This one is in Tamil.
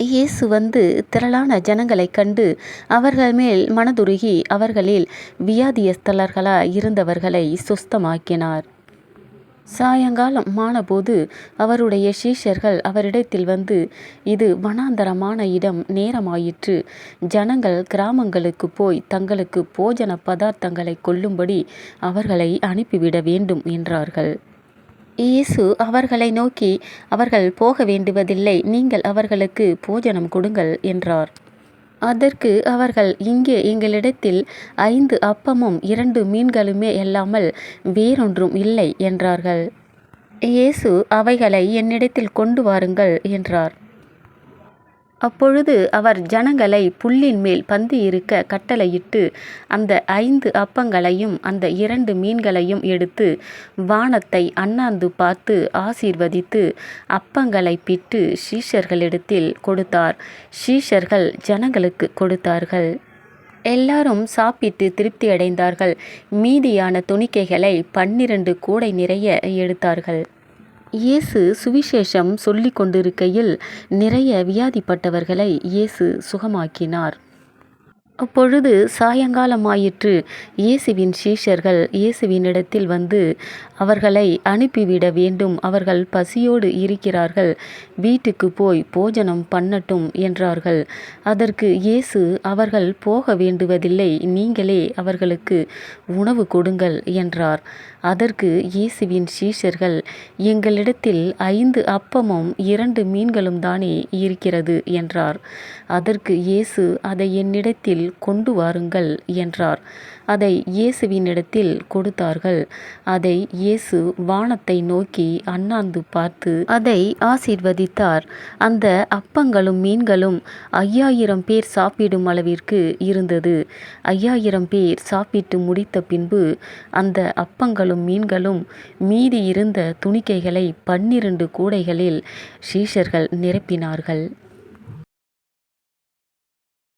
இயேசு வந்து திரளான ஜனங்களைக் கண்டு அவர்கள் மேல் மனதுருகி அவர்களில் வியாதியஸ்தலர்களாய் இருந்தவர்களை சுஸ்தமாக்கினார். சாயங்காலம் ஆனபோது அவருடைய சீஷர்கள் அவரிடத்தில் வந்து, இது வனாந்தரமான இடம், நேரமாயிற்று. ஜனங்கள் கிராமங்களுக்குப் போய் தங்களுக்கு போஜன பதார்த்தங்களை கொள்ளும்படி அவர்களை அனுப்பிவிட வேண்டும் என்றார்கள். இயேசு அவர்களை நோக்கி, அவர்கள் போக வேண்டுவதில்லை, நீங்கள் அவர்களுக்கு போஜனம் கொடுங்கள் என்றார். அதற்கு அவர்கள், இங்கே எங்களிடத்தில் 5 அப்பமும் 2 மீன்களுமே அல்லாமல் வேறொன்றும் இல்லை என்றார்கள். இயேசு அவைகளை என்னிடத்தில் கொண்டு வாருங்கள் என்றார். அப்பொழுது அவர் ஜனங்களை புல்லின் மேல் பந்தியிருக்க கட்டளையிட்டு, அந்த 5 அப்பங்களையும் அந்த 2 மீன்களையும் எடுத்து வானத்தை அண்ணாந்து பார்த்து ஆசீர்வதித்து அப்பங்களை பிட்டு சீஷர்களிடத்தில் கொடுத்தார். சீஷர்கள் ஜனங்களுக்கு கொடுத்தார்கள். எல்லாரும் சாப்பிட்டு திருப்தியடைந்தார்கள். மீதியான துணிக்கைகளை 12 கூடை நிறைய எடுத்தார்கள். இயேசு சுவிசேஷம் சொல்லிக் கொண்டிருக்கையில் நிறைய வியாதிப்பட்டவர்களை இயேசு சுகமாக்கினார். அப்பொழுது சாயங்காலமாயிற்று. இயேசுவின் சீஷர்கள் இயேசுவினிடத்தில் வந்து, அவர்களை அனுப்பிவிட வேண்டும், அவர்கள் பசியோடு இருக்கிறார்கள், வீட்டுக்கு போய் போஜனம் பண்ணட்டும் என்றார்கள். அதற்கு இயேசு, அவர்கள் போக வேண்டுவதில்லை, நீங்களே அவர்களுக்கு உணவு கொடுங்கள் என்றார். அதற்கு இயேசுவின் சீஷர்கள், எங்களிடத்தில் 5 அப்பமும் 2 மீன்களும் தானே இருக்கிறது என்றார். அதற்கு இயேசு, அதை என்னிடத்தில் கொண்டு வாருங்கள் என்றார். அதை இயேசுவினிடத்தில் கொடுத்தார்கள். அதை இயேசு வானத்தை நோக்கி அண்ணாந்து பார்த்து அதை ஆசீர்வதித்தார். அந்த அப்பங்களும் மீன்களும் 5000 பேர் சாப்பிடும் அளவிற்கு இருந்தது. 5000 பேர் சாப்பிட்டு முடித்த பின்பு அந்த அப்பங்களும் மீன்களும் மீதி இருந்த துணிக்கைகளை 12 கூடைகளில் சீஷர்கள் நிரப்பினார்கள்.